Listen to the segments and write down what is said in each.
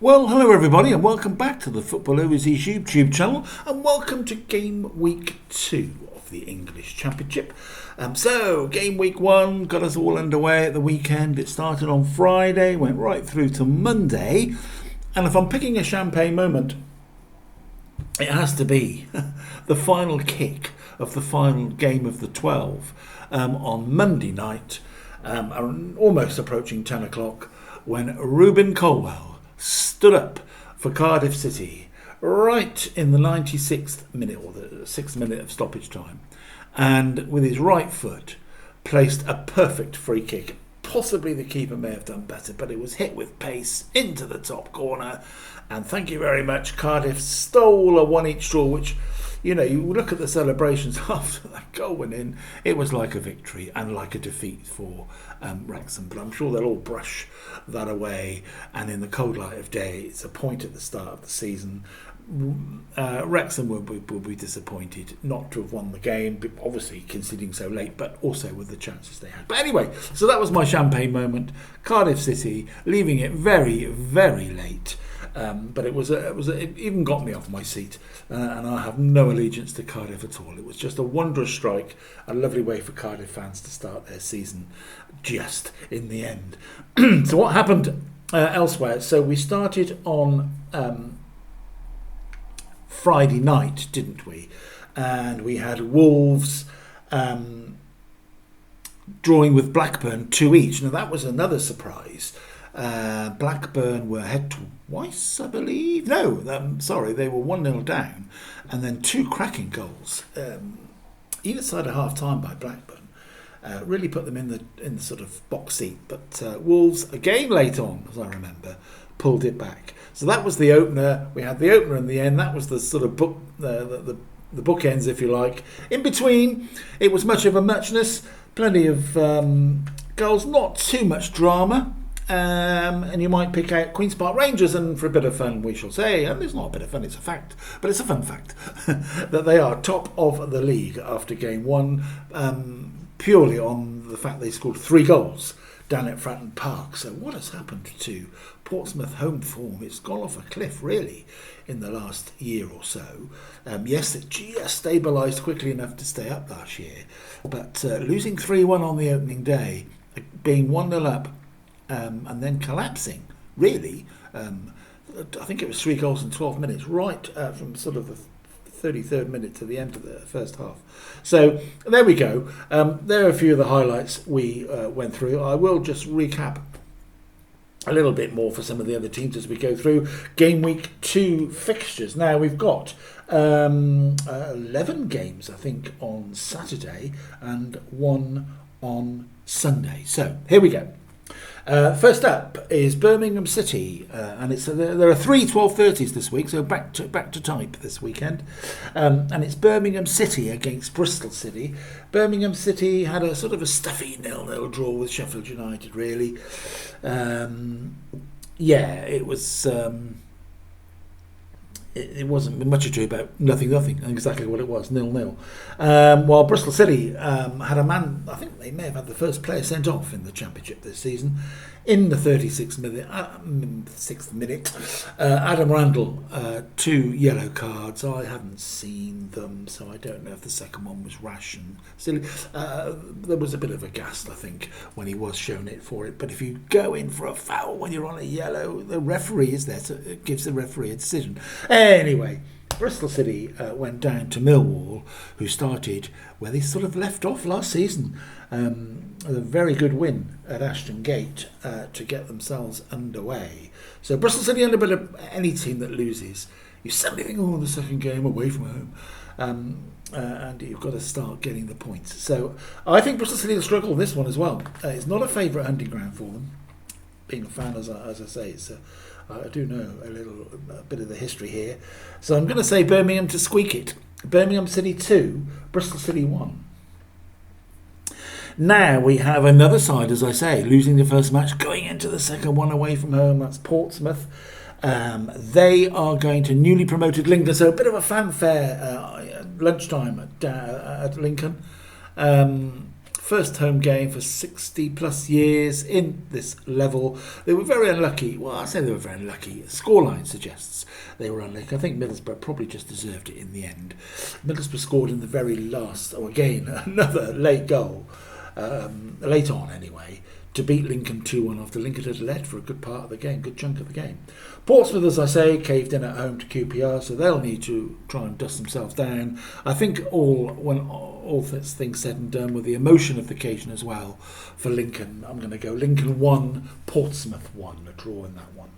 Well, hello everybody and welcome back to the Football Overseas YouTube channel and welcome to game week 2 of the English Championship. So, game week 1 got us all underway at the weekend. It started on Friday, went right through to Monday, and if I'm picking a champagne moment, it has to be the final kick of the final game of the 12 on Monday night, almost approaching 10 o'clock, when Ruben Colwell stood up for Cardiff City right in the 96th minute, or the 6th minute of stoppage time, and with his right foot placed a perfect free kick. Possibly the keeper may have done better, but it was hit with pace into the top corner, and thank you very much, Cardiff stole a one-each draw, which, you know, you look at the celebrations after that goal went in, it was like a victory and like a defeat for Wrexham. But I'm sure they'll all brush that away, and in the cold light of day, it's a point at the start of the season. Wrexham will be disappointed not to have won the game, obviously conceding so late, but also with the chances they had. But anyway, so that was my champagne moment. Cardiff City leaving it very, very late. But it even got me off my seat, and I have no allegiance to Cardiff at all. It was just a wondrous strike, a lovely way for Cardiff fans to start their season just in the end. So what happened elsewhere? So we started on Friday night, didn't we? And we had Wolves drawing with Blackburn 2 each. Now that was another surprise. Blackburn were ahead twice, I believe. No, sorry, they were 1-0 down, and then 2 cracking goals, either side of half time by Blackburn. Really put them in the sort of box seat. But Wolves, again late on, as I remember, pulled it back. So that was the opener. We had the opener in the end. That was the sort of the bookends, if you like. In between, it was much of a muchness. Plenty of goals, not too much drama. And you might pick out Queen's Park Rangers, and for a bit of fun we shall say, and it's not a bit of fun, it's a fact, but it's a fun fact, that they are top of the league after game 1, purely on the fact they scored 3 goals down at Fratton Park. So what has happened to Portsmouth home form? It's gone off a cliff really in the last year or so. Yes, it just stabilised quickly enough to stay up last year, but losing 3-1 on the opening day, being 1-0 up, and then collapsing, really. I think it was 3 goals in 12 minutes, right from sort of the 33rd minute to the end of the first half. So there we go. There are a few of the highlights we went through. I will just recap a little bit more for some of the other teams as we go through game week 2 fixtures. Now we've got 11 games, I think, on Saturday and 1 on Sunday. So here we go. First up is Birmingham City, and there are 3 12:30s this week, so back to type this weekend, and it's Birmingham City against Bristol City. Birmingham City had a sort of a stuffy 0-0 draw with Sheffield United, really. It was. It wasn't much ado about nothing, exactly what it was, 0-0. While Bristol City had a man, I think they may have had the first player sent off in the Championship this season, in the 36th minute. Adam Randall, 2 yellow cards. I haven't seen them, so I don't know if the second one was rash and silly. There was a bit of a gas, I think, when he was shown it for it. But if you go in for a foul when you're on a yellow, the referee is there, so it gives the referee a decision. Anyway, Bristol City went down to Millwall, who started where they sort of left off last season. A very good win at Ashton Gate to get themselves underway. So Bristol City, under a bit of any team that loses, you suddenly think, the second game away from home. And you've got to start getting the points. So I think Bristol City will struggle with this one as well. It's not a favourite hunting ground for them. Being a fan, as I say, I do know a bit of the history here. So I'm going to say Birmingham to squeak it. Birmingham City 2, Bristol City 1. Now we have another side, as I say, losing the first match, going into the second one away from home. That's Portsmouth. They are going to newly promoted Lincoln, so a bit of a fanfare lunchtime at Lincoln. first home game for 60 plus years in this level. They were very unlucky. Well, I say they were very unlucky. Scoreline suggests they were unlucky. I think Middlesbrough probably just deserved it in the end. Middlesbrough scored in the very last, again, another late goal, late on anyway, to beat Lincoln 2-1 after Lincoln had led for a good part of the game, good chunk of the game. Portsmouth, as I say, caved in at home to QPR, so they'll need to try and dust themselves down. I think when all things said and done, with the emotion of the occasion as well, for Lincoln, I'm going to go Lincoln 1, Portsmouth 1, a draw in that one.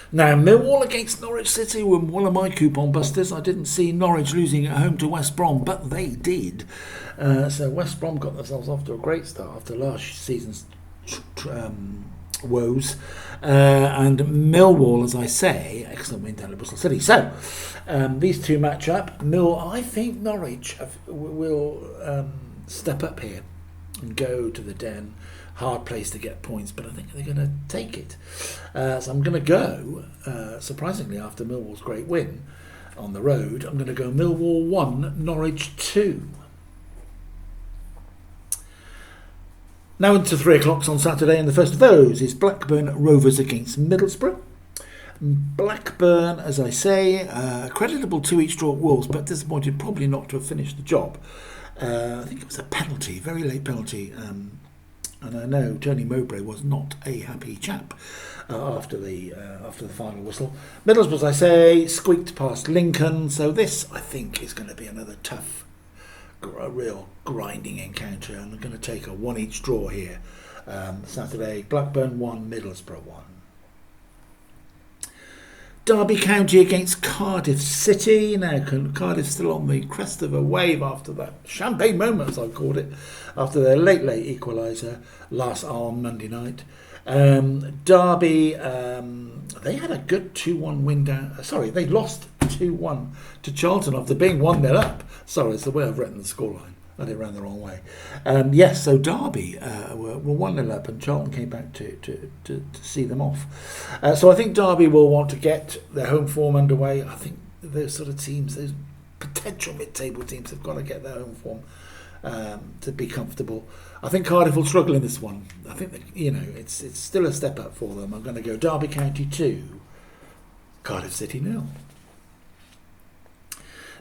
Now, Millwall against Norwich City were one of my coupon busters. I didn't see Norwich losing at home to West Brom, but they did. So West Brom got themselves off to a great start after last season's woes. And Millwall, as I say, excellent win down at Bristol City. So these two match up. I think Norwich will step up here and go to the Den. Hard place to get points, but I think they're going to take it. So I'm going to go, surprisingly, after Millwall's great win on the road, I'm going to go Millwall 1, Norwich 2. Now into 3 o'clock on Saturday, and the first of those is Blackburn Rovers against Middlesbrough. Blackburn, as I say, creditable to each draw at Wolves, but disappointed probably not to have finished the job. I think it was a penalty, very late penalty. And I know Tony Mowbray was not a happy chap after the final whistle. Middlesbrough, as I say, squeaked past Lincoln. So this, I think, is going to be another tough, real grinding encounter. And I'm going to take a one each draw here. Saturday, Blackburn 1, Middlesbrough 1. Derby County against Cardiff City. Now, Cardiff still on the crest of a wave after that champagne moment, as I called it, after their late equaliser on Monday night. Derby, they had a good 2-1 win down. Sorry, they lost 2-1 to Charlton after being 1-0 up. Sorry, it's the way I've written the scoreline. I did it ran the wrong way. Yes, so Derby were 1-0 up, and Charlton came back to see them off. So I think Derby will want to get their home form underway. I think those sort of teams, those potential mid-table teams, have got to get their home form to be comfortable. I think Cardiff will struggle in this one. I think that, it's still a step up for them. I'm going to go Derby County 2, Cardiff City 0.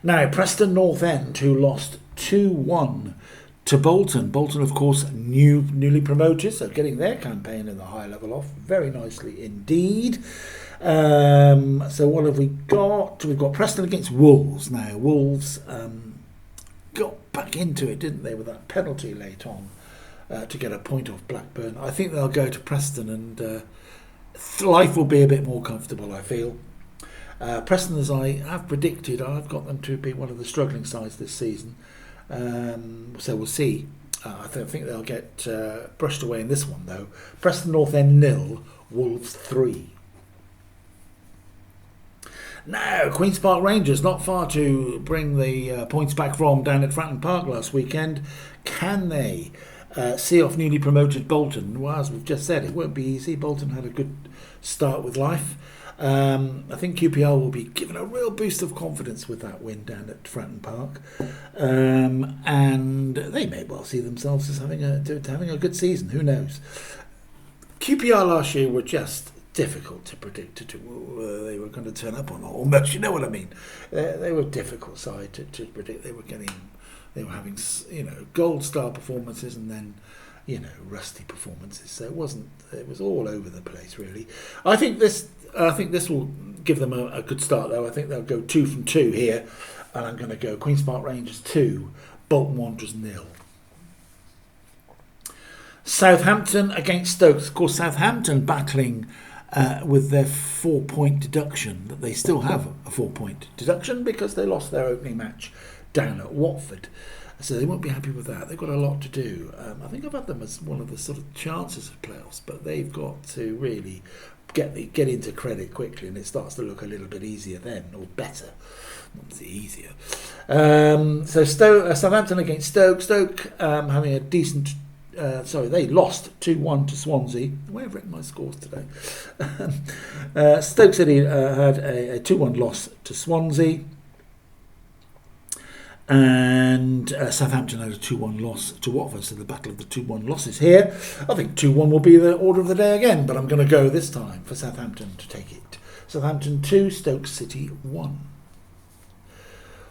Now, Preston North End, who lost 2-1 to Bolton. Bolton, of course, newly promoted, so getting their campaign in the high level off very nicely indeed. So what have we got? We've got Preston against Wolves. Now, Wolves got back into it, didn't they, with that penalty late on to get a point off Blackburn. I think they'll go to Preston and life will be a bit more comfortable, I feel. Preston, as I have predicted, I've got them to be one of the struggling sides this season. So we'll see. I think they'll get brushed away in this one, though. Preston North End 0, Wolves 3. Now, Queen's Park Rangers, not far to bring the points back from down at Fratton Park last weekend. Can they see off newly promoted Bolton? Well, as we've just said, it won't be easy. Bolton had a good start with life. I think QPR will be given a real boost of confidence with that win down at Fratton Park, and they may well see themselves as having a good season. Who knows? QPR last year were just difficult to predict whether they were going to turn up or not. Almost, you know what I mean? They were a difficult side to predict. They were having gold star performances and then rusty performances. So it was all over the place really. I think this will give them a good start though. I think they'll go 2 from 2 here, and I'm going to go Queen's Park Rangers 2, Bolton Wanderers 0. Southampton against Stoke. Of course, Southampton battling with their 4-point deduction. That they still have a 4-point deduction because they lost their opening match down at Watford. So they won't be happy with that. They've got a lot to do. I think I've had them as one of the sort of chances of playoffs, but they've got to really get into credit quickly, and it starts to look a little bit easier then, or better. Not easier. So Southampton against Stoke. Stoke having a decent. They lost 2-1 to Swansea. Where have I written my scores today? Stoke City had a 2-1 loss to Swansea. And Southampton had a 2-1 loss to Watford, so the battle of the 2-1 losses here. I think 2-1 will be the order of the day again, but I'm going to go this time for Southampton to take it. Southampton 2, Stoke City 1.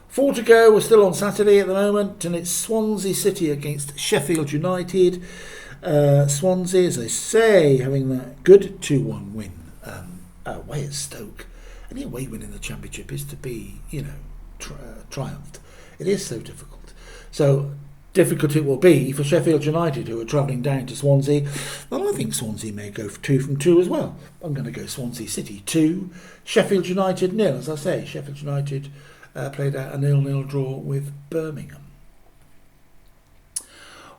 4 to go. We're still on Saturday at the moment, and it's Swansea City against Sheffield United. Swansea, as I say, having that good 2-1 win away at Stoke. Any away win in the Championship is to be, triumphed. It is so difficult. So difficult it will be for Sheffield United, who are travelling down to Swansea. And I think Swansea may go for 2 from 2 as well. I'm going to go Swansea City 2, Sheffield United 0. As I say, Sheffield United played out a 0-0 draw with Birmingham.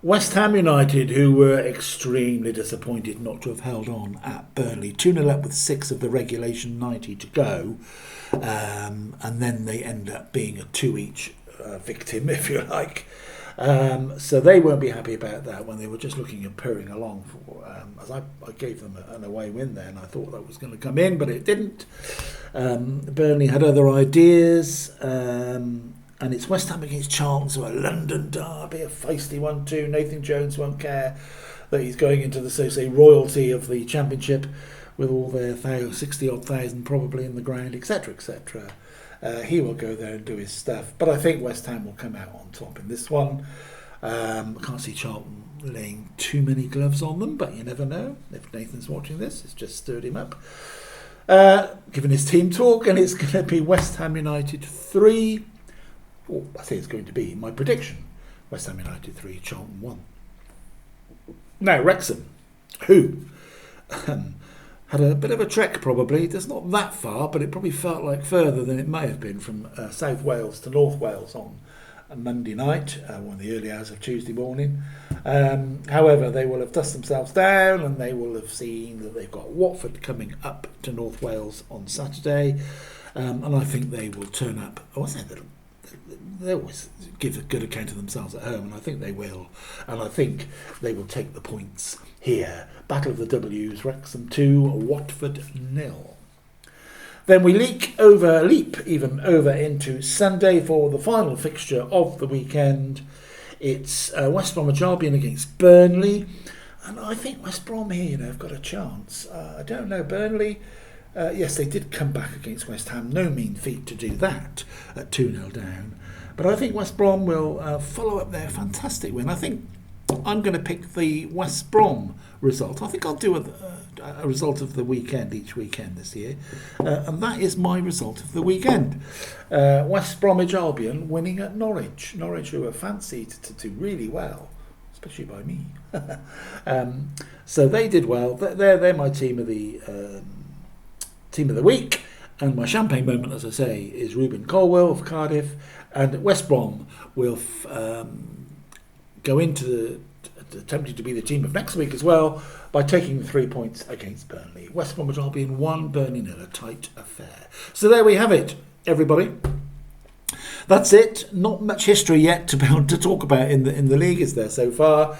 West Ham United, who were extremely disappointed not to have held on at Burnley, 2-0 up with 6 of the regulation 90 to go, and then they end up being a 2 each victim, if you like. So they won't be happy about that when they were just looking and purring along. As I gave them an away win there, and I thought that was going to come in, but it didn't. Burnley had other ideas. And it's West Ham against Charlton, so a London derby, a feisty one too. Nathan Jones won't care that he's going into the, so say, royalty of the Championship with all their 60-odd thousand probably in the ground, etc., etc. He will go there and do his stuff. But I think West Ham will come out on top in this one. I can't see Charlton laying too many gloves on them, but you never know. If Nathan's watching this, it's just stirred him up. Given his team talk, and it's going to be West Ham United 3. I say it's going to be my prediction. West Ham United 3, Charlton 1. Now, Wrexham, who had a bit of a trek probably. It's not that far, but it probably felt like further than it may have been from South Wales to North Wales on a Monday night, one of the early hours of Tuesday morning. However, they will have dusted themselves down, and they will have seen that they've got Watford coming up to North Wales on Saturday. And I think they will turn up. They always give a good account of themselves at home, and I think they will. And I think they will take the points here. Battle of the W's, Wrexham 2, Watford 0. Then we leap over into Sunday for the final fixture of the weekend. It's West Bromwich Albion against Burnley. And I think West Brom here, have got a chance. I don't know, Burnley... yes, they did come back against West Ham. No mean feat to do that at 2-0 down. But I think West Brom will follow up their fantastic win. I think I'm going to pick the West Brom result. I think I'll do a result of the weekend each weekend this year. And that is my result of the weekend. West Bromwich Albion winning at Norwich. Norwich, who are fancied to do really well, especially by me. So they did well. They're my team of the week, and my champagne moment, as I say, is Ruben Colwell of Cardiff, and West Brom will go into attempting to be the team of next week as well by taking 3 points against Burnley. West Bromwich Albion 1, Burnley 0, a tight affair. So there we have it, everybody. That's it. Not much history yet to be able to talk about in the league, is there, so far?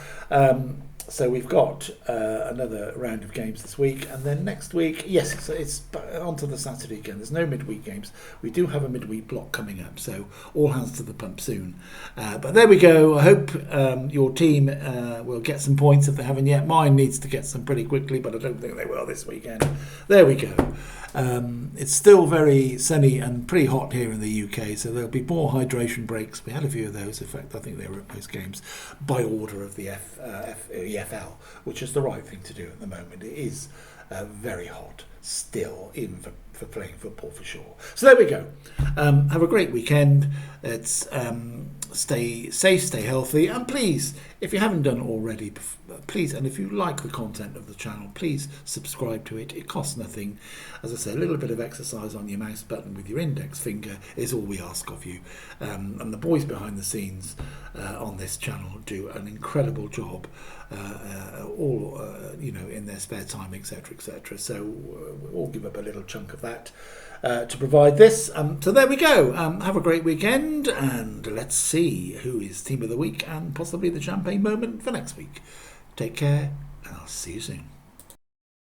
So we've got another round of games this week, and then next week, yes, it's on to the Saturday again. There's no midweek games. We do have a midweek block coming up, so all hands to the pump soon. But there we go. I hope your team will get some points if they haven't yet. Mine needs to get some pretty quickly, but I don't think they will this weekend. There we go. It's still very sunny and pretty hot here in the UK, so there'll be more hydration breaks. We had a few of those. In fact, I think they were at most games by order of the EFL, which is the right thing to do at the moment. It is very hot still, even for playing football for sure. So there we go. Have a great weekend. It's stay safe, stay healthy, and please, if you haven't done already, please, and if you like the content of the channel, please subscribe to it. It costs nothing. As I say, a little bit of exercise on your mouse button with your index finger is all we ask of you. And the boys behind the scenes on this channel do an incredible job, all in their spare time, etc., etc. So we'll all give up a little chunk of that to provide this. So there we go. Have a great weekend, and let's see who is team of the week and possibly the champagne moment for next week. Take care, and I'll see you soon.